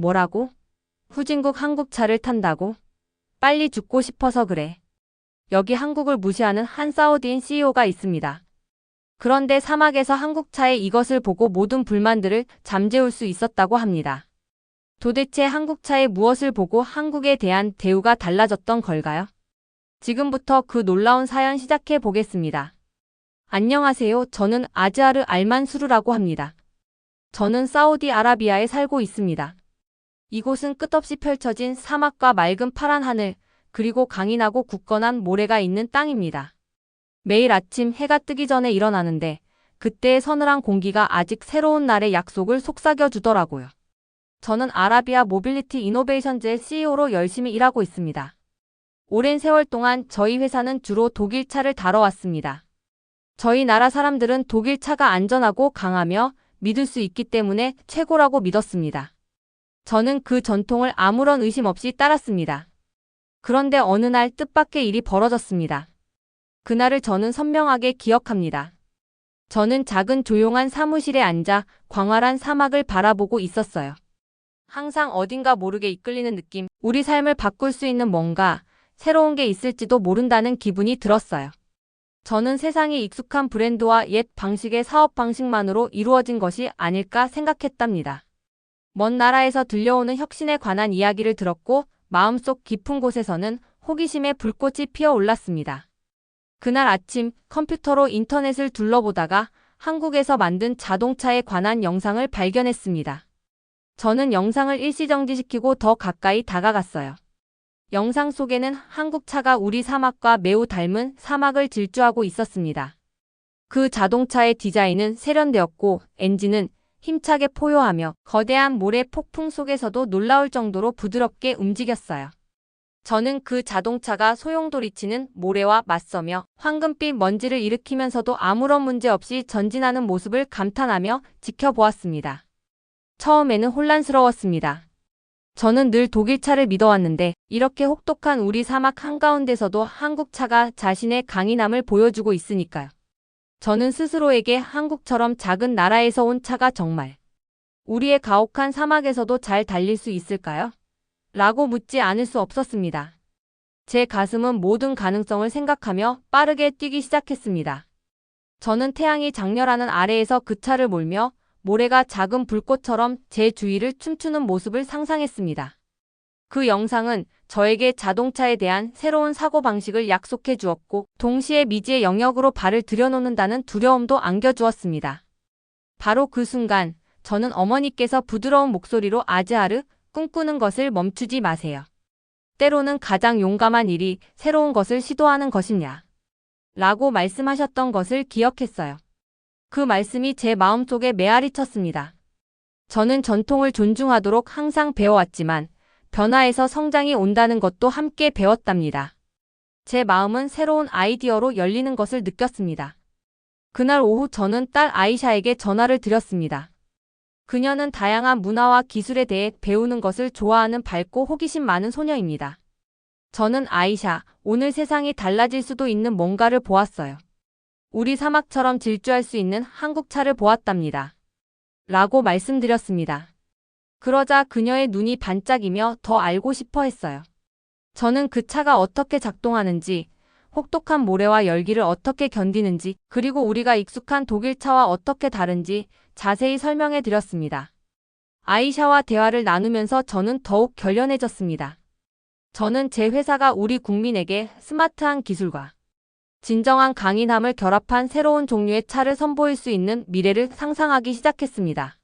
뭐라고? 후진국 한국차를 탄다고? 빨리 죽고 싶어서 그래. 여기 한국을 무시하는 한 사우디인 CEO가 있습니다. 그런데 사막에서 한국차의 이것을 보고 모든 불만들을 잠재울 수 있었다고 합니다. 도대체 한국차의 무엇을 보고 한국에 대한 대우가 달라졌던 걸까요? 지금부터 그 놀라운 사연 시작해 보겠습니다. 안녕하세요. 저는 아즈하르 알만수르라고 합니다. 저는 사우디아라비아에 살고 있습니다. 이곳은 끝없이 펼쳐진 사막과 맑은 파란 하늘, 그리고 강인하고 굳건한 모래가 있는 땅입니다. 매일 아침 해가 뜨기 전에 일어나는데 그때의 서늘한 공기가 아직 새로운 날의 약속을 속삭여 주더라고요. 저는 아라비아 모빌리티 이노베이션즈의 CEO로 열심히 일하고 있습니다. 오랜 세월 동안 저희 회사는 주로 독일 차를 다뤄왔습니다. 저희 나라 사람들은 독일 차가 안전하고 강하며 믿을 수 있기 때문에 최고라고 믿었습니다. 저는 그 전통을 아무런 의심 없이 따랐습니다. 그런데 어느 날 뜻밖의 일이 벌어졌습니다. 그날을 저는 선명하게 기억합니다. 저는 작은 조용한 사무실에 앉아 광활한 사막을 바라보고 있었어요. 항상 어딘가 모르게 이끌리는 느낌, 우리 삶을 바꿀 수 있는 뭔가, 새로운 게 있을지도 모른다는 기분이 들었어요. 저는 세상이 익숙한 브랜드와 옛 방식의 사업 방식만으로 이루어진 것이 아닐까 생각했답니다. 먼 나라에서 들려오는 혁신에 관한 이야기를 들었고 마음속 깊은 곳에서는 호기심의 불꽃이 피어올랐습니다. 그날 아침 컴퓨터로 인터넷을 둘러보다가 한국에서 만든 자동차에 관한 영상을 발견했습니다. 저는 영상을 일시정지시키고 더 가까이 다가갔어요. 영상 속에는 한국 차가 우리 사막과 매우 닮은 사막을 질주하고 있었습니다. 그 자동차의 디자인은 세련되었고 엔진은 힘차게 포효하며 거대한 모래 폭풍 속에서도 놀라울 정도로 부드럽게 움직였어요. 저는 그 자동차가 소용돌이치는 모래와 맞서며 황금빛 먼지를 일으키면서도 아무런 문제 없이 전진하는 모습을 감탄하며 지켜보았습니다. 처음에는 혼란스러웠습니다. 저는 늘 독일 차를 믿어왔는데 이렇게 혹독한 우리 사막 한가운데서도 한국 차가 자신의 강인함을 보여주고 있으니까요. 저는 스스로에게 한국처럼 작은 나라에서 온 차가 정말 우리의 가혹한 사막에서도 잘 달릴 수 있을까요? 라고 묻지 않을 수 없었습니다. 제 가슴은 모든 가능성을 생각하며 빠르게 뛰기 시작했습니다. 저는 태양이 장렬하는 아래에서 그 차를 몰며 모래가 작은 불꽃처럼 제 주위를 춤추는 모습을 상상했습니다. 그 영상은 저에게 자동차에 대한 새로운 사고방식을 약속해 주었고 동시에 미지의 영역으로 발을 들여놓는다는 두려움도 안겨주었습니다. 바로 그 순간 저는 어머니께서 부드러운 목소리로 아즈하르, 꿈꾸는 것을 멈추지 마세요. 때로는 가장 용감한 일이 새로운 것을 시도하는 것이냐 라고 말씀하셨던 것을 기억했어요. 그 말씀이 제 마음속에 메아리 쳤습니다. 저는 전통을 존중하도록 항상 배워왔지만 변화에서 성장이 온다는 것도 함께 배웠답니다. 제 마음은 새로운 아이디어로 열리는 것을 느꼈습니다. 그날 오후 저는 딸 아이샤에게 전화를 드렸습니다. 그녀는 다양한 문화와 기술에 대해 배우는 것을 좋아하는 밝고 호기심 많은 소녀입니다. 저는 아이샤, 오늘 세상이 달라질 수도 있는 뭔가를 보았어요. 우리 사막처럼 질주할 수 있는 한국차를 보았답니다. 라고 말씀드렸습니다. 그러자 그녀의 눈이 반짝이며 더 알고 싶어 했어요. 저는 그 차가 어떻게 작동하는지, 혹독한 모래와 열기를 어떻게 견디는지, 그리고 우리가 익숙한 독일차와 어떻게 다른지 자세히 설명해 드렸습니다. 아이샤와 대화를 나누면서 저는 더욱 결연해졌습니다. 저는 제 회사가 우리 국민에게 스마트한 기술과 진정한 강인함을 결합한 새로운 종류의 차를 선보일 수 있는 미래를 상상하기 시작했습니다.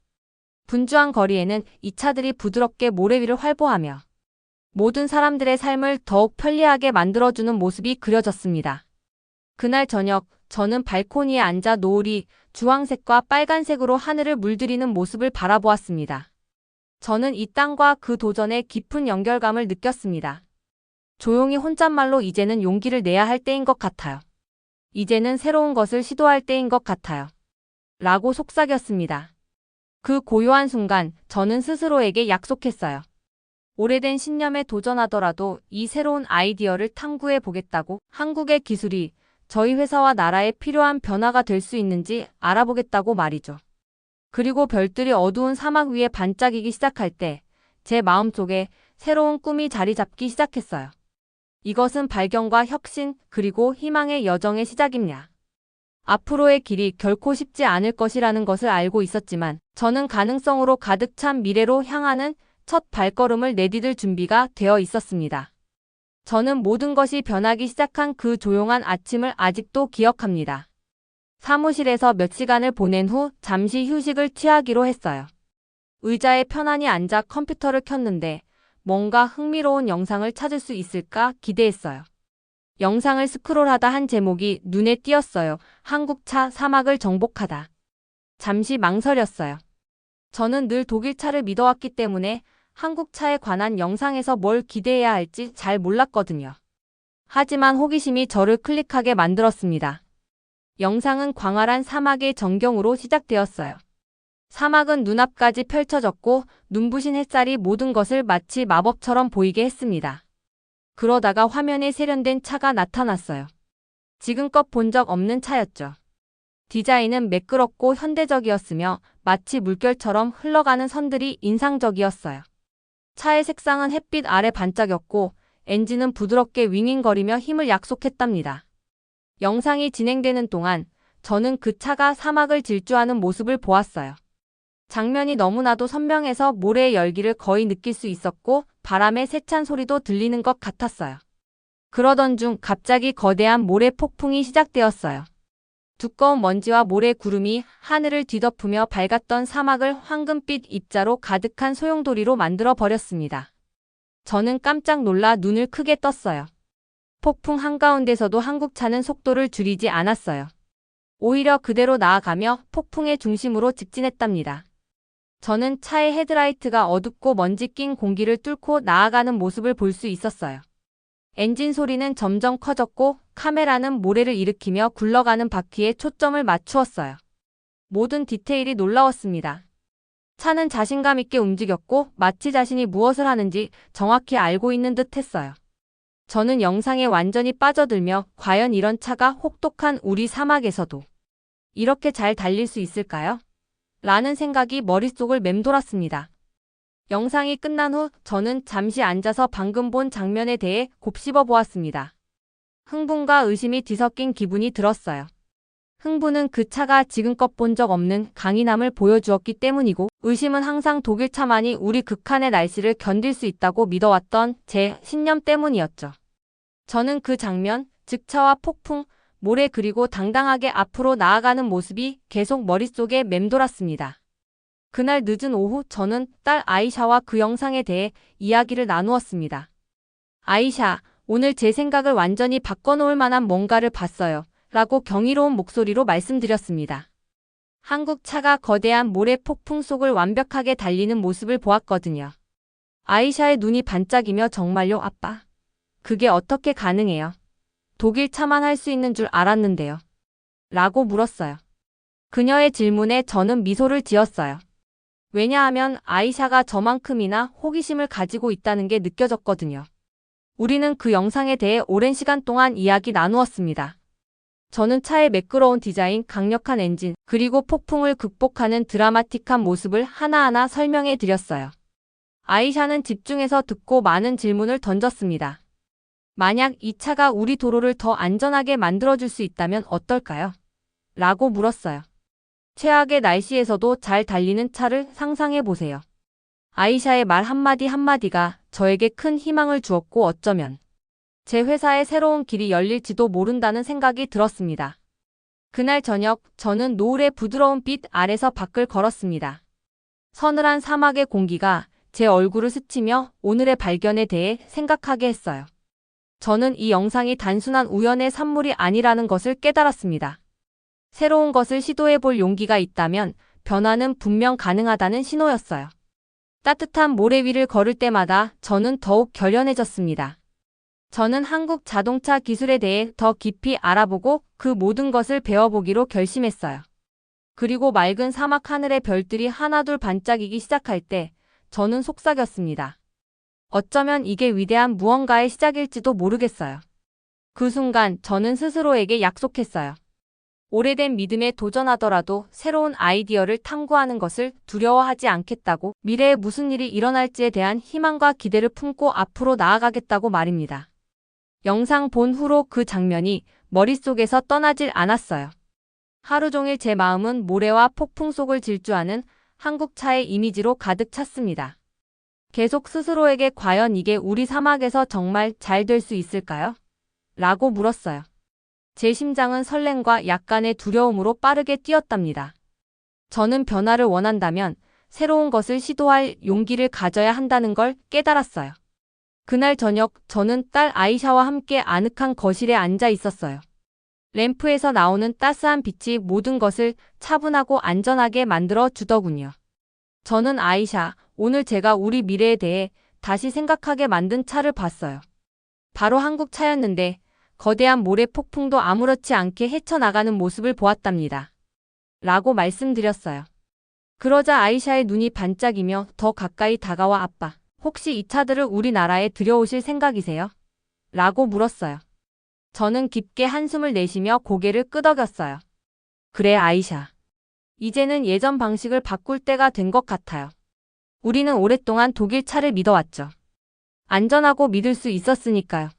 분주한 거리에는 이 차들이 부드럽게 모래 위를 활보하며 모든 사람들의 삶을 더욱 편리하게 만들어주는 모습이 그려졌습니다. 그날 저녁, 저는 발코니에 앉아 노을이 주황색과 빨간색으로 하늘을 물들이는 모습을 바라보았습니다. 저는 이 땅과 그 도전의 깊은 연결감을 느꼈습니다. 조용히 혼잣말로 이제는 용기를 내야 할 때인 것 같아요. 이제는 새로운 것을 시도할 때인 것 같아요. 라고 속삭였습니다. 그 고요한 순간 저는 스스로에게 약속했어요. 오래된 신념에 도전하더라도 이 새로운 아이디어를 탐구해 보겠다고, 한국의 기술이 저희 회사와 나라에 필요한 변화가 될 수 있는지 알아보겠다고 말이죠. 그리고 별들이 어두운 사막 위에 반짝이기 시작할 때 제 마음속에 새로운 꿈이 자리 잡기 시작했어요. 이것은 발견과 혁신 그리고 희망의 여정의 시작입니다. 앞으로의 길이 결코 쉽지 않을 것이라는 것을 알고 있었지만 저는 가능성으로 가득 찬 미래로 향하는 첫 발걸음을 내디딜 준비가 되어 있었습니다. 저는 모든 것이 변하기 시작한 그 조용한 아침을 아직도 기억합니다. 사무실에서 몇 시간을 보낸 후 잠시 휴식을 취하기로 했어요. 의자에 편안히 앉아 컴퓨터를 켰는데 뭔가 흥미로운 영상을 찾을 수 있을까 기대했어요. 영상을 스크롤하다 한 제목이 눈에 띄었어요. 한국차 사막을 정복하다. 잠시 망설였어요. 저는 늘 독일차를 믿어왔기 때문에 한국차에 관한 영상에서 뭘 기대해야 할지 잘 몰랐거든요. 하지만 호기심이 저를 클릭하게 만들었습니다. 영상은 광활한 사막의 전경으로 시작되었어요. 사막은 눈앞까지 펼쳐졌고 눈부신 햇살이 모든 것을 마치 마법처럼 보이게 했습니다. 그러다가 화면에 세련된 차가 나타났어요. 지금껏 본 적 없는 차였죠. 디자인은 매끄럽고 현대적이었으며 마치 물결처럼 흘러가는 선들이 인상적이었어요. 차의 색상은 햇빛 아래 반짝였고 엔진은 부드럽게 윙윙거리며 힘을 약속했답니다. 영상이 진행되는 동안 저는 그 차가 사막을 질주하는 모습을 보았어요. 장면이 너무나도 선명해서 모래의 열기를 거의 느낄 수 있었고 바람의 세찬 소리도 들리는 것 같았어요. 그러던 중 갑자기 거대한 모래 폭풍이 시작되었어요. 두꺼운 먼지와 모래 구름이 하늘을 뒤덮으며 밝았던 사막을 황금빛 입자로 가득한 소용돌이로 만들어 버렸습니다. 저는 깜짝 놀라 눈을 크게 떴어요. 폭풍 한가운데서도 한국차는 속도를 줄이지 않았어요. 오히려 그대로 나아가며 폭풍의 중심으로 직진했답니다. 저는 차의 헤드라이트가 어둡고 먼지 낀 공기를 뚫고 나아가는 모습을 볼 수 있었어요. 엔진 소리는 점점 커졌고 카메라는 모래를 일으키며 굴러가는 바퀴에 초점을 맞추었어요. 모든 디테일이 놀라웠습니다. 차는 자신감 있게 움직였고 마치 자신이 무엇을 하는지 정확히 알고 있는 듯 했어요. 저는 영상에 완전히 빠져들며 과연 이런 차가 혹독한 우리 사막에서도 이렇게 잘 달릴 수 있을까요? 라는 생각이 머릿속을 맴돌았습니다. 영상이 끝난 후 저는 잠시 앉아서 방금 본 장면에 대해 곱씹어 보았습니다. 흥분과 의심이 뒤섞인 기분이 들었어요. 흥분은 그 차가 지금껏 본 적 없는 강인함을 보여주었기 때문이고, 의심은 항상 독일차만이 우리 극한의 날씨를 견딜 수 있다고 믿어왔던 제 신념 때문이었죠. 저는 그 장면, 즉 차와 폭풍, 모래 그리고 당당하게 앞으로 나아가는 모습이 계속 머릿속에 맴돌았습니다. 그날 늦은 오후 저는 딸 아이샤와 그 영상에 대해 이야기를 나누었습니다. 아이샤, 오늘 제 생각을 완전히 바꿔놓을 만한 뭔가를 봤어요. 라고 경이로운 목소리로 말씀드렸습니다. 한국 차가 거대한 모래 폭풍 속을 완벽하게 달리는 모습을 보았거든요. 아이샤의 눈이 반짝이며 정말요, 아빠? 그게 어떻게 가능해요? 독일 차만 할 수 있는 줄 알았는데요. 라고 물었어요. 그녀의 질문에 저는 미소를 지었어요. 왜냐하면 아이샤가 저만큼이나 호기심을 가지고 있다는 게 느껴졌거든요. 우리는 그 영상에 대해 오랜 시간 동안 이야기 나누었습니다. 저는 차의 매끄러운 디자인, 강력한 엔진, 그리고 폭풍을 극복하는 드라마틱한 모습을 하나하나 설명해 드렸어요. 아이샤는 집중해서 듣고 많은 질문을 던졌습니다. 만약 이 차가 우리 도로를 더 안전하게 만들어줄 수 있다면 어떨까요? 라고 물었어요. 최악의 날씨에서도 잘 달리는 차를 상상해 보세요. 아이샤의 말 한마디 한마디가 저에게 큰 희망을 주었고 어쩌면 제 회사에 새로운 길이 열릴지도 모른다는 생각이 들었습니다. 그날 저녁 저는 노을의 부드러운 빛 아래서 밖을 걸었습니다. 서늘한 사막의 공기가 제 얼굴을 스치며 오늘의 발견에 대해 생각하게 했어요. 저는 이 영상이 단순한 우연의 산물이 아니라는 것을 깨달았습니다. 새로운 것을 시도해 볼 용기가 있다면 변화는 분명 가능하다는 신호였어요. 따뜻한 모래 위를 걸을 때마다 저는 더욱 결연해졌습니다. 저는 한국 자동차 기술에 대해 더 깊이 알아보고 그 모든 것을 배워보기로 결심했어요. 그리고 맑은 사막 하늘의 별들이 하나둘 반짝이기 시작할 때 저는 속삭였습니다. 어쩌면 이게 위대한 무언가의 시작일지도 모르겠어요. 그 순간 저는 스스로에게 약속했어요. 오래된 믿음에 도전하더라도 새로운 아이디어를 탐구하는 것을 두려워하지 않겠다고, 미래에 무슨 일이 일어날지에 대한 희망과 기대를 품고 앞으로 나아가겠다고 말입니다. 영상 본 후로 그 장면이 머릿속에서 떠나질 않았어요. 하루 종일 제 마음은 모래와 폭풍 속을 질주하는 한국차의 이미지로 가득 찼습니다. 계속 스스로에게 과연 이게 우리 사막에서 정말 잘 될 수 있을까요? 라고 물었어요. 제 심장은 설렘과 약간의 두려움으로 빠르게 뛰었답니다. 저는 변화를 원한다면 새로운 것을 시도할 용기를 가져야 한다는 걸 깨달았어요. 그날 저녁 저는 딸 아이샤와 함께 아늑한 거실에 앉아 있었어요. 램프에서 나오는 따스한 빛이 모든 것을 차분하고 안전하게 만들어 주더군요. 저는 아이샤, 오늘 제가 우리 미래에 대해 다시 생각하게 만든 차를 봤어요. 바로 한국 차였는데 거대한 모래 폭풍도 아무렇지 않게 헤쳐나가는 모습을 보았답니다. 라고 말씀드렸어요. 그러자 아이샤의 눈이 반짝이며 더 가까이 다가와 아빠, 혹시 이 차들을 우리나라에 들여오실 생각이세요? 라고 물었어요. 저는 깊게 한숨을 내쉬며 고개를 끄덕였어요. 그래 아이샤. 이제는 예전 방식을 바꿀 때가 된 것 같아요. 우리는 오랫동안 독일 차를 믿어왔죠. 안전하고 믿을 수 있었으니까요.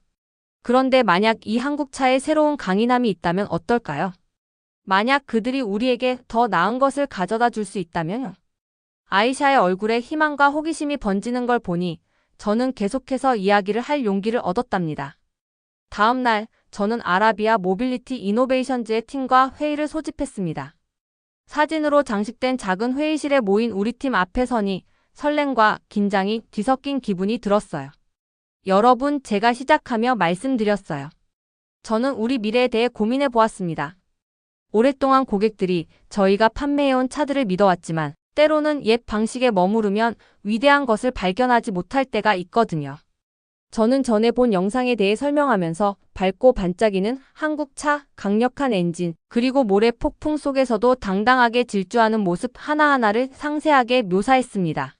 그런데 만약 이 한국 차에 새로운 강인함이 있다면 어떨까요? 만약 그들이 우리에게 더 나은 것을 가져다 줄 수 있다면요? 아이샤의 얼굴에 희망과 호기심이 번지는 걸 보니 저는 계속해서 이야기를 할 용기를 얻었답니다. 다음 날 저는 아라비아 모빌리티 이노베이션즈의 팀과 회의를 소집했습니다. 사진으로 장식된 작은 회의실에 모인 우리 팀 앞에 서니 설렘과 긴장이 뒤섞인 기분이 들었어요. 여러분, 제가 시작하며 말씀드렸어요. 저는 우리 미래에 대해 고민해 보았습니다. 오랫동안 고객들이 저희가 판매해온 차들을 믿어왔지만 때로는 옛 방식에 머무르면 위대한 것을 발견하지 못할 때가 있거든요. 저는 전에 본 영상에 대해 설명하면서 밝고 반짝이는 한국차, 강력한 엔진, 그리고 모래 폭풍 속에서도 당당하게 질주하는 모습 하나하나를 상세하게 묘사했습니다.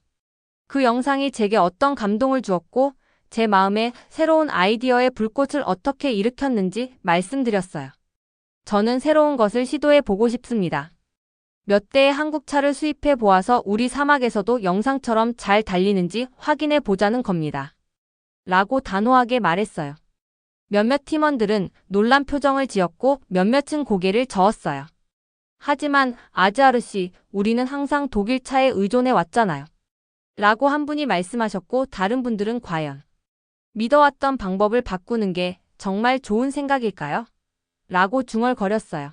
그 영상이 제게 어떤 감동을 주었고 제 마음에 새로운 아이디어의 불꽃을 어떻게 일으켰는지 말씀드렸어요. 저는 새로운 것을 시도해 보고 싶습니다. 몇 대의 한국차를 수입해 보아서 우리 사막에서도 영상처럼 잘 달리는지 확인해 보자는 겁니다. 라고 단호하게 말했어요. 몇몇 팀원들은 놀란 표정을 지었고 몇몇은 고개를 저었어요. 하지만 아즈아르 씨, 우리는 항상 독일 차에 의존해 왔잖아요. 라고 한 분이 말씀하셨고 다른 분들은 과연 믿어왔던 방법을 바꾸는 게 정말 좋은 생각일까요? 라고 중얼거렸어요.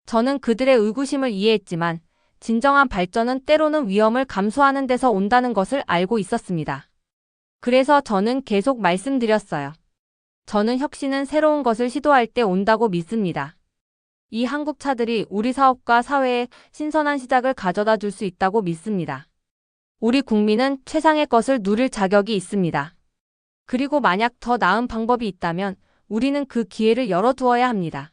저는 그들의 의구심을 이해했지만 진정한 발전은 때로는 위험을 감수하는 데서 온다는 것을 알고 있었습니다. 그래서 저는 계속 말씀드렸어요. 저는 혁신은 새로운 것을 시도할 때 온다고 믿습니다. 이 한국 차들이 우리 사업과 사회에 신선한 시작을 가져다 줄 수 있다고 믿습니다. 우리 국민은 최상의 것을 누릴 자격이 있습니다. 그리고 만약 더 나은 방법이 있다면 우리는 그 기회를 열어두어야 합니다.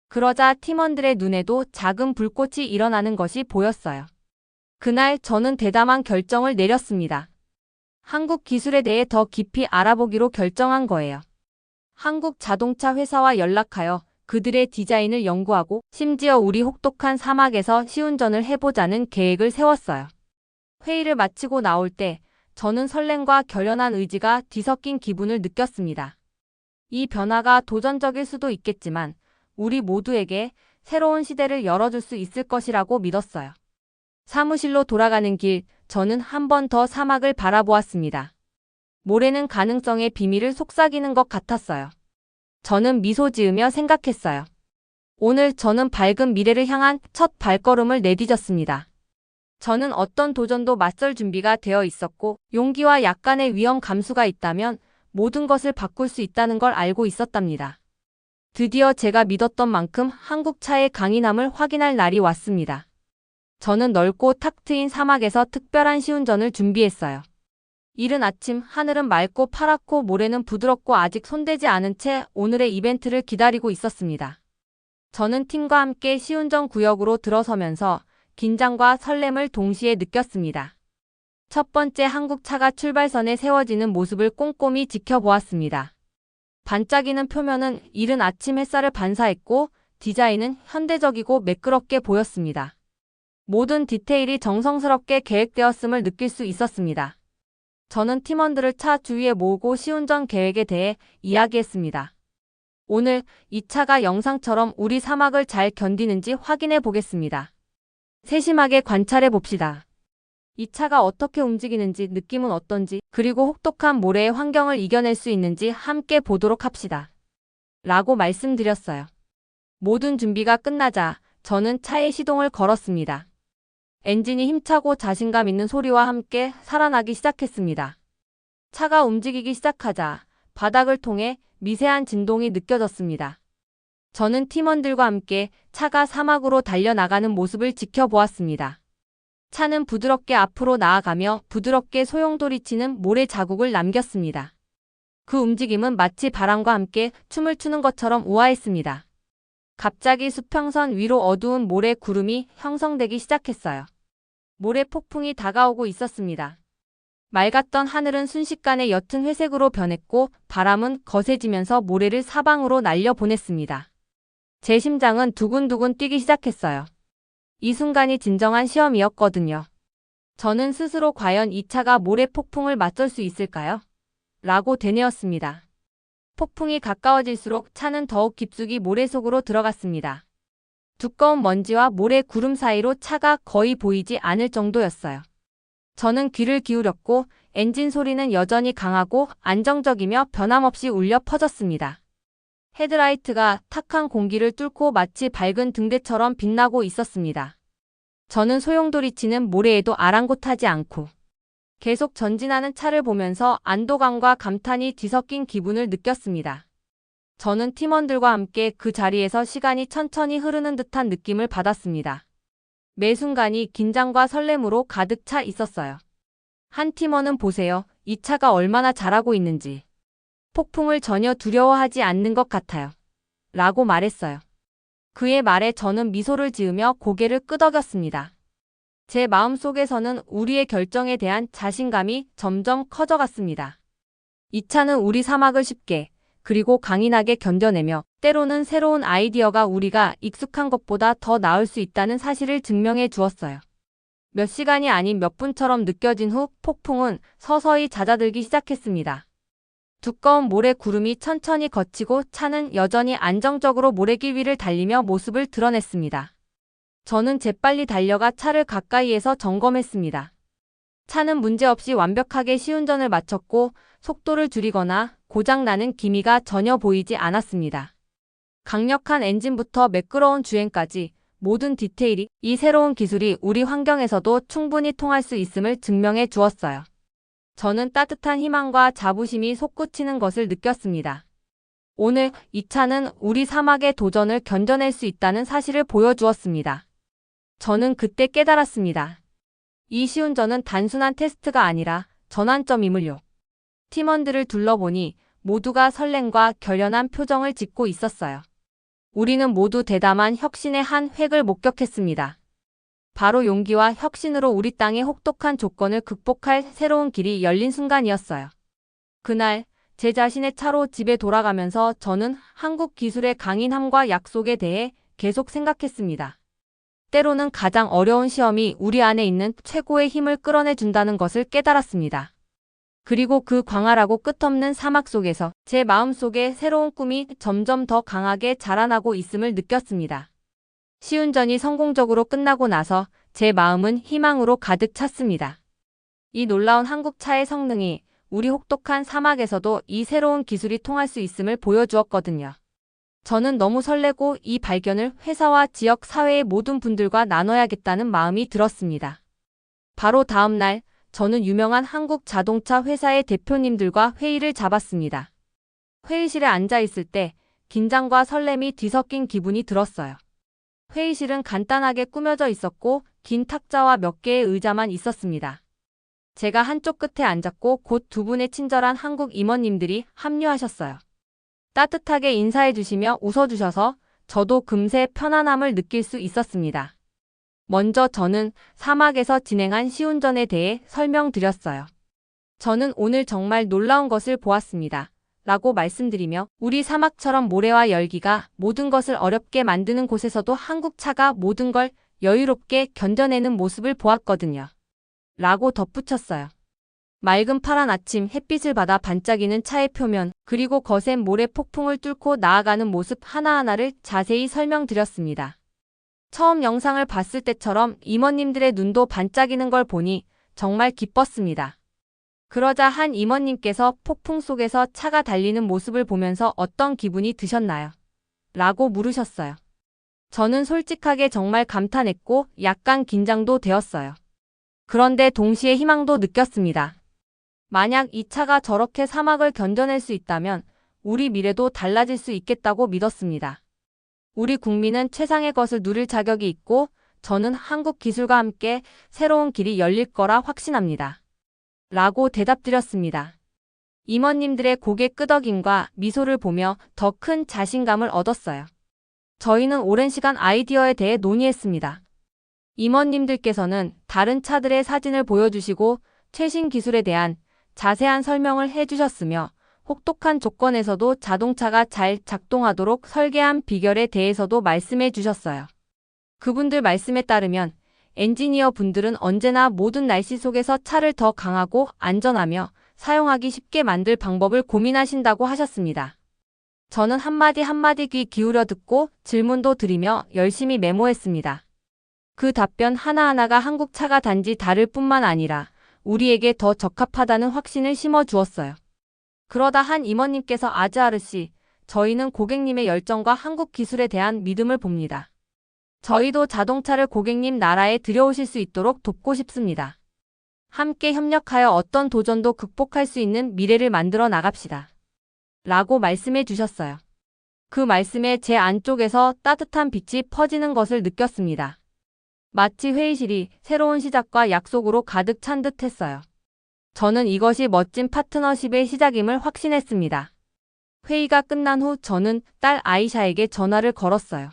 그러자 팀원들의 눈에도 작은 불꽃이 일어나는 것이 보였어요. 그날 저는 대담한 결정을 내렸습니다. 한국 기술에 대해 더 깊이 알아보기로 결정한 거예요. 한국 자동차 회사와 연락하여 그들의 디자인을 연구하고 심지어 우리 혹독한 사막에서 시운전을 해보자는 계획을 세웠어요. 회의를 마치고 나올 때 저는 설렘과 결연한 의지가 뒤섞인 기분을 느꼈습니다. 이 변화가 도전적일 수도 있겠지만 우리 모두에게 새로운 시대를 열어줄 수 있을 것이라고 믿었어요. 사무실로 돌아가는 길, 저는 한 번 더 사막을 바라보았습니다. 모래는 가능성의 비밀을 속삭이는 것 같았어요. 저는 미소 지으며 생각했어요. 오늘 저는 밝은 미래를 향한 첫 발걸음을 내디뎠습니다. 저는 어떤 도전도 맞설 준비가 되어 있었고 용기와 약간의 위험 감수가 있다면 모든 것을 바꿀 수 있다는 걸 알고 있었답니다. 드디어 제가 믿었던 만큼 한국차의 강인함을 확인할 날이 왔습니다. 저는 넓고 탁 트인 사막에서 특별한 시운전을 준비했어요. 이른 아침 하늘은 맑고 파랗고 모래는 부드럽고 아직 손대지 않은 채 오늘의 이벤트를 기다리고 있었습니다. 저는 팀과 함께 시운전 구역으로 들어서면서 긴장과 설렘을 동시에 느꼈습니다. 첫 번째 한국차가 출발선에 세워지는 모습을 꼼꼼히 지켜보았습니다. 반짝이는 표면은 이른 아침 햇살을 반사했고 디자인은 현대적이고 매끄럽게 보였습니다. 모든 디테일이 정성스럽게 계획되었음을 느낄 수 있었습니다. 저는 팀원들을 차 주위에 모으고 시운전 계획에 대해 이야기했습니다. 오늘 이 차가 영상처럼 우리 사막을 잘 견디는지 확인해 보겠습니다. 세심하게 관찰해 봅시다. 이 차가 어떻게 움직이는지, 느낌은 어떤지, 그리고 혹독한 모래의 환경을 이겨낼 수 있는지 함께 보도록 합시다. 라고 말씀드렸어요. 모든 준비가 끝나자 저는 차의 시동을 걸었습니다. 엔진이 힘차고 자신감 있는 소리와 함께 살아나기 시작했습니다. 차가 움직이기 시작하자 바닥을 통해 미세한 진동이 느껴졌습니다. 저는 팀원들과 함께 차가 사막으로 달려나가는 모습을 지켜보았습니다. 차는 부드럽게 앞으로 나아가며 부드럽게 소용돌이치는 모래 자국을 남겼습니다. 그 움직임은 마치 바람과 함께 춤을 추는 것처럼 우아했습니다. 갑자기 수평선 위로 어두운 모래 구름이 형성되기 시작했어요. 모래 폭풍이 다가오고 있었습니다. 맑았던 하늘은 순식간에 옅은 회색으로 변했고 바람은 거세지면서 모래를 사방으로 날려보냈습니다. 제 심장은 두근두근 뛰기 시작했어요. 이 순간이 진정한 시험이었거든요. 저는 스스로 과연 이 차가 모래 폭풍을 맞설 수 있을까요? 라고 되뇌었습니다. 폭풍이 가까워질수록 차는 더욱 깊숙이 모래 속으로 들어갔습니다. 두꺼운 먼지와 모래 구름 사이로 차가 거의 보이지 않을 정도였어요. 저는 귀를 기울였고 엔진 소리는 여전히 강하고 안정적이며 변함없이 울려 퍼졌습니다. 헤드라이트가 탁한 공기를 뚫고 마치 밝은 등대처럼 빛나고 있었습니다. 저는 소용돌이치는 모래에도 아랑곳하지 않고 계속 전진하는 차를 보면서 안도감과 감탄이 뒤섞인 기분을 느꼈습니다. 저는 팀원들과 함께 그 자리에서 시간이 천천히 흐르는 듯한 느낌을 받았습니다. 매 순간이 긴장과 설렘으로 가득 차 있었어요. 한 팀원은 보세요. 이 차가 얼마나 잘하고 있는지. 폭풍을 전혀 두려워하지 않는 것 같아요. 라고 말했어요. 그의 말에 저는 미소를 지으며 고개를 끄덕였습니다. 제 마음속에서는 우리의 결정에 대한 자신감이 점점 커져갔습니다. 이 차는 우리 사막을 쉽게 그리고 강인하게 견뎌내며 때로는 새로운 아이디어가 우리가 익숙한 것보다 더 나을 수 있다는 사실을 증명해 주었어요. 몇 시간이 아닌 몇 분처럼 느껴진 후 폭풍은 서서히 잦아들기 시작했습니다. 두꺼운 모래 구름이 천천히 걷히고 차는 여전히 안정적으로 모래길 위를 달리며 모습을 드러냈습니다. 저는 재빨리 달려가 차를 가까이에서 점검했습니다. 차는 문제없이 완벽하게 시운전을 마쳤고 속도를 줄이거나 고장나는 기미가 전혀 보이지 않았습니다. 강력한 엔진부터 매끄러운 주행까지 모든 디테일이 이 새로운 기술이 우리 환경에서도 충분히 통할 수 있음을 증명해 주었어요. 저는 따뜻한 희망과 자부심이 솟구치는 것을 느꼈습니다. 오늘 이 차는 우리 사막의 도전을 견뎌낼 수 있다는 사실을 보여주었습니다. 저는 그때 깨달았습니다. 이 시운전은 단순한 테스트가 아니라 전환점임을요. 팀원들을 둘러보니 모두가 설렘과 결연한 표정을 짓고 있었어요. 우리는 모두 대담한 혁신의 한 획을 목격했습니다. 바로 용기와 혁신으로 우리 땅의 혹독한 조건을 극복할 새로운 길이 열린 순간이었어요. 그날 제 자신의 차로 집에 돌아가면서 저는 한국 기술의 강인함과 약속에 대해 계속 생각했습니다. 때로는 가장 어려운 시험이 우리 안에 있는 최고의 힘을 끌어내준다는 것을 깨달았습니다. 그리고 그 광활하고 끝없는 사막 속에서 제 마음속에 새로운 꿈이 점점 더 강하게 자라나고 있음을 느꼈습니다. 시운전이 성공적으로 끝나고 나서 제 마음은 희망으로 가득 찼습니다. 이 놀라운 한국차의 성능이 우리 혹독한 사막에서도 이 새로운 기술이 통할 수 있음을 보여주었거든요. 저는 너무 설레고 이 발견을 회사와 지역 사회의 모든 분들과 나눠야겠다는 마음이 들었습니다. 바로 다음 날 저는 유명한 한국 자동차 회사의 대표님들과 회의를 잡았습니다. 회의실에 앉아 있을 때 긴장과 설렘이 뒤섞인 기분이 들었어요. 회의실은 간단하게 꾸며져 있었고 긴 탁자와 몇 개의 의자만 있었습니다. 제가 한쪽 끝에 앉았고 곧 두 분의 친절한 한국 임원님들이 합류하셨어요. 따뜻하게 인사해 주시며 웃어주셔서 저도 금세 편안함을 느낄 수 있었습니다. 먼저 저는 사막에서 진행한 시운전에 대해 설명드렸어요. 저는 오늘 정말 놀라운 것을 보았습니다. 라고 말씀드리며 우리 사막처럼 모래와 열기가 모든 것을 어렵게 만드는 곳에서도 한국차가 모든 걸 여유롭게 견뎌내는 모습을 보았거든요. 라고 덧붙였어요. 맑은 파란 아침 햇빛을 받아 반짝이는 차의 표면, 그리고 거센 모래 폭풍을 뚫고 나아가는 모습 하나하나를 자세히 설명드렸습니다. 처음 영상을 봤을 때처럼 임원님들의 눈도 반짝이는 걸 보니 정말 기뻤습니다. 그러자 한 임원님께서 폭풍 속에서 차가 달리는 모습을 보면서 어떤 기분이 드셨나요? 라고 물으셨어요. 저는 솔직하게 정말 감탄했고 약간 긴장도 되었어요. 그런데 동시에 희망도 느꼈습니다. 만약 이 차가 저렇게 사막을 견뎌낼 수 있다면 우리 미래도 달라질 수 있겠다고 믿었습니다. 우리 국민은 최상의 것을 누릴 자격이 있고 저는 한국 기술과 함께 새로운 길이 열릴 거라 확신합니다. 라고 대답드렸습니다. 임원님들의 고개 끄덕임과 미소를 보며 더 큰 자신감을 얻었어요. 저희는 오랜 시간 아이디어에 대해 논의했습니다. 임원님들께서는 다른 차들의 사진을 보여주시고 최신 기술에 대한 자세한 설명을 해주셨으며 혹독한 조건에서도 자동차가 잘 작동하도록 설계한 비결에 대해서도 말씀해 주셨어요. 그분들 말씀에 따르면 엔지니어 분들은 언제나 모든 날씨 속에서 차를 더 강하고 안전하며 사용하기 쉽게 만들 방법을 고민하신다고 하셨습니다. 저는 한마디 한마디 귀 기울여 듣고 질문도 드리며 열심히 메모했습니다. 그 답변 하나하나가 한국 차가 단지 다를 뿐만 아니라 우리에게 더 적합하다는 확신을 심어주었어요. 그러다 한 임원님께서 아즈아르 씨, 저희는 고객님의 열정과 한국 기술에 대한 믿음을 봅니다. 저희도 자동차를 고객님 나라에 들여오실 수 있도록 돕고 싶습니다. 함께 협력하여 어떤 도전도 극복할 수 있는 미래를 만들어 나갑시다. 라고 말씀해 주셨어요. 그 말씀에 제 안쪽에서 따뜻한 빛이 퍼지는 것을 느꼈습니다. 마치 회의실이 새로운 시작과 약속으로 가득 찬 듯 했어요. 저는 이것이 멋진 파트너십의 시작임을 확신했습니다. 회의가 끝난 후 저는 딸 아이샤에게 전화를 걸었어요.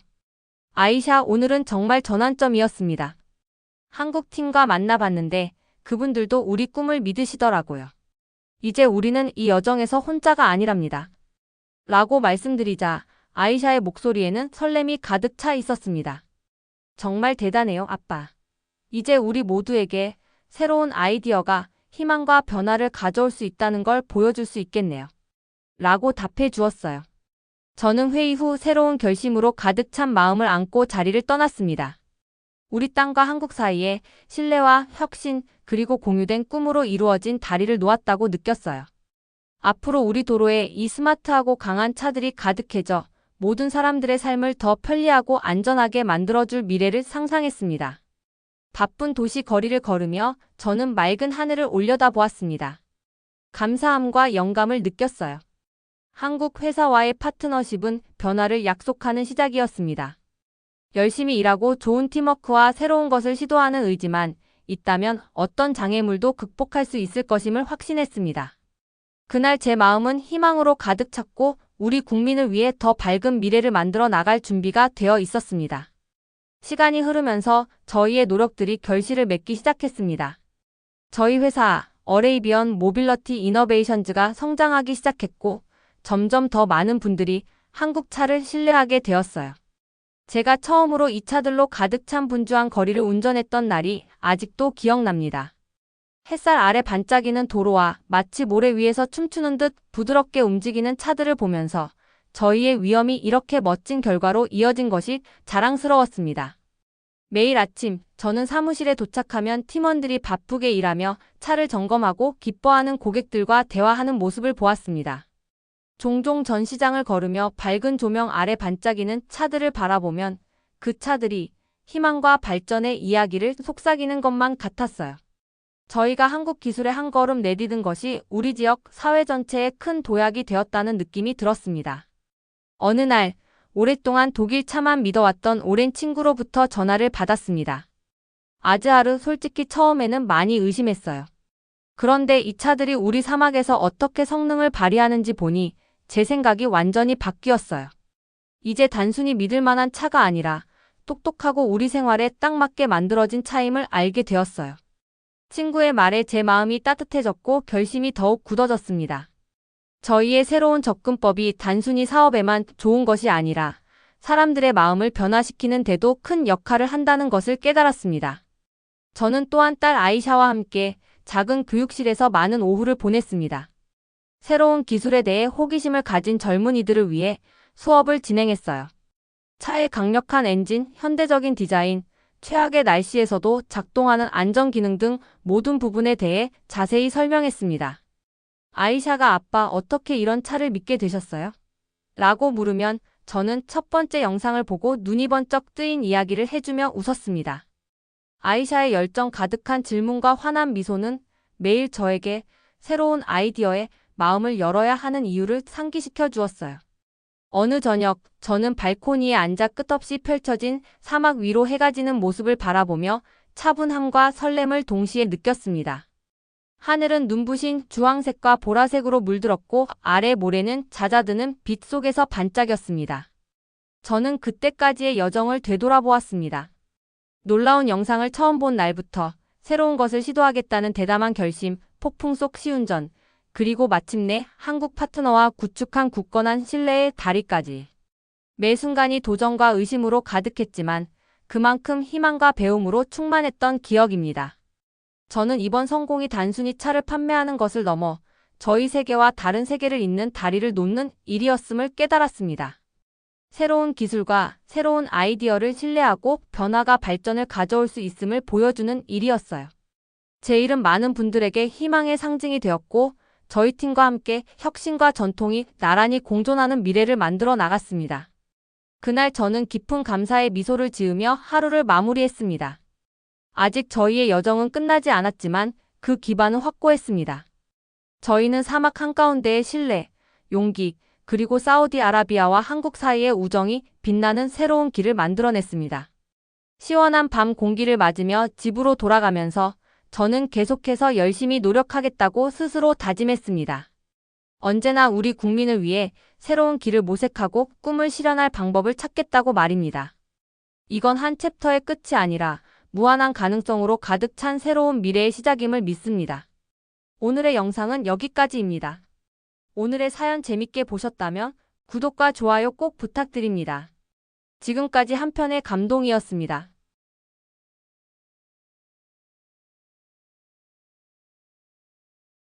아이샤, 오늘은 정말 전환점이었습니다. 한국 팀과 만나봤는데 그분들도 우리 꿈을 믿으시더라고요. 이제 우리는 이 여정에서 혼자가 아니랍니다. 라고 말씀드리자 아이샤의 목소리에는 설렘이 가득 차 있었습니다. 정말 대단해요, 아빠. 이제 우리 모두에게 새로운 아이디어가 희망과 변화를 가져올 수 있다는 걸 보여줄 수 있겠네요. 라고 답해 주었어요. 저는 회의 후 새로운 결심으로 가득 찬 마음을 안고 자리를 떠났습니다. 우리 땅과 한국 사이에 신뢰와 혁신 그리고 공유된 꿈으로 이루어진 다리를 놓았다고 느꼈어요. 앞으로 우리 도로에 이 스마트하고 강한 차들이 가득해져 모든 사람들의 삶을 더 편리하고 안전하게 만들어줄 미래를 상상했습니다. 바쁜 도시 거리를 걸으며 저는 맑은 하늘을 올려다보았습니다. 감사함과 영감을 느꼈어요. 한국 회사와의 파트너십은 변화를 약속하는 시작이었습니다. 열심히 일하고 좋은 팀워크와 새로운 것을 시도하는 의지만 있다면 어떤 장애물도 극복할 수 있을 것임을 확신했습니다. 그날 제 마음은 희망으로 가득 찼고 우리 국민을 위해 더 밝은 미래를 만들어 나갈 준비가 되어 있었습니다. 시간이 흐르면서 저희의 노력들이 결실을 맺기 시작했습니다. 저희 회사 어레이비언 모빌러티 이너베이션즈가 성장하기 시작했고 점점 더 많은 분들이 한국 차를 신뢰하게 되었어요. 제가 처음으로 이 차들로 가득 찬 분주한 거리를 운전했던 날이 아직도 기억납니다. 햇살 아래 반짝이는 도로와 마치 모래 위에서 춤추는 듯 부드럽게 움직이는 차들을 보면서 저희의 위험이 이렇게 멋진 결과로 이어진 것이 자랑스러웠습니다. 매일 아침 저는 사무실에 도착하면 팀원들이 바쁘게 일하며 차를 점검하고 기뻐하는 고객들과 대화하는 모습을 보았습니다. 종종 전시장을 걸으며 밝은 조명 아래 반짝이는 차들을 바라보면 그 차들이 희망과 발전의 이야기를 속삭이는 것만 같았어요. 저희가 한국 기술에 한 걸음 내디딘 것이 우리 지역 사회 전체에 큰 도약이 되었다는 느낌이 들었습니다. 어느 날 오랫동안 독일 차만 믿어왔던 오랜 친구로부터 전화를 받았습니다. 아즈아르, 솔직히 처음에는 많이 의심했어요. 그런데 이 차들이 우리 사막에서 어떻게 성능을 발휘하는지 보니 제 생각이 완전히 바뀌었어요. 이제 단순히 믿을 만한 차가 아니라 똑똑하고 우리 생활에 딱 맞게 만들어진 차임을 알게 되었어요. 친구의 말에 제 마음이 따뜻해졌고 결심이 더욱 굳어졌습니다. 저희의 새로운 접근법이 단순히 사업에만 좋은 것이 아니라 사람들의 마음을 변화시키는 데도 큰 역할을 한다는 것을 깨달았습니다. 저는 또한 딸 아이샤와 함께 작은 교육실에서 많은 오후를 보냈습니다. 새로운 기술에 대해 호기심을 가진 젊은이들을 위해 수업을 진행했어요. 차의 강력한 엔진, 현대적인 디자인, 최악의 날씨에서도 작동하는 안전 기능 등 모든 부분에 대해 자세히 설명했습니다. 아이샤가 아빠 어떻게 이런 차를 믿게 되셨어요? 라고 물으면 저는 첫 번째 영상을 보고 눈이 번쩍 뜨인 이야기를 해주며 웃었습니다. 아이샤의 열정 가득한 질문과 환한 미소는 매일 저에게 새로운 아이디어에 마음을 열어야 하는 이유를 상기시켜 주었어요. 어느 저녁, 저는 발코니에 앉아 끝없이 펼쳐진 사막 위로 해가 지는 모습을 바라보며 차분함과 설렘을 동시에 느꼈습니다. 하늘은 눈부신 주황색과 보라색으로 물들었고 아래 모래는 잦아드는 빛 속에서 반짝였습니다. 저는 그때까지의 여정을 되돌아보았습니다. 놀라운 영상을 처음 본 날부터 새로운 것을 시도하겠다는 대담한 결심, 폭풍 속 시운전, 그리고 마침내 한국 파트너와 구축한 굳건한 신뢰의 다리까지. 매 순간이 도전과 의심으로 가득했지만 그만큼 희망과 배움으로 충만했던 기억입니다. 저는 이번 성공이 단순히 차를 판매하는 것을 넘어 저희 세계와 다른 세계를 잇는 다리를 놓는 일이었음을 깨달았습니다. 새로운 기술과 새로운 아이디어를 신뢰하고 변화가 발전을 가져올 수 있음을 보여주는 일이었어요. 제 일은 많은 분들에게 희망의 상징이 되었고 저희 팀과 함께 혁신과 전통이 나란히 공존하는 미래를 만들어 나갔습니다. 그날 저는 깊은 감사의 미소를 지으며 하루를 마무리했습니다. 아직 저희의 여정은 끝나지 않았지만 그 기반은 확고했습니다. 저희는 사막 한가운데의 신뢰, 용기, 그리고 사우디아라비아와 한국 사이의 우정이 빛나는 새로운 길을 만들어냈습니다. 시원한 밤 공기를 맞으며 집으로 돌아가면서 저는 계속해서 열심히 노력하겠다고 스스로 다짐했습니다. 언제나 우리 국민을 위해 새로운 길을 모색하고 꿈을 실현할 방법을 찾겠다고 말입니다. 이건 한 챕터의 끝이 아니라 무한한 가능성으로 가득 찬 새로운 미래의 시작임을 믿습니다. 오늘의 영상은 여기까지입니다. 오늘의 사연 재밌게 보셨다면 구독과 좋아요 꼭 부탁드립니다. 지금까지 한편의 감동이었습니다.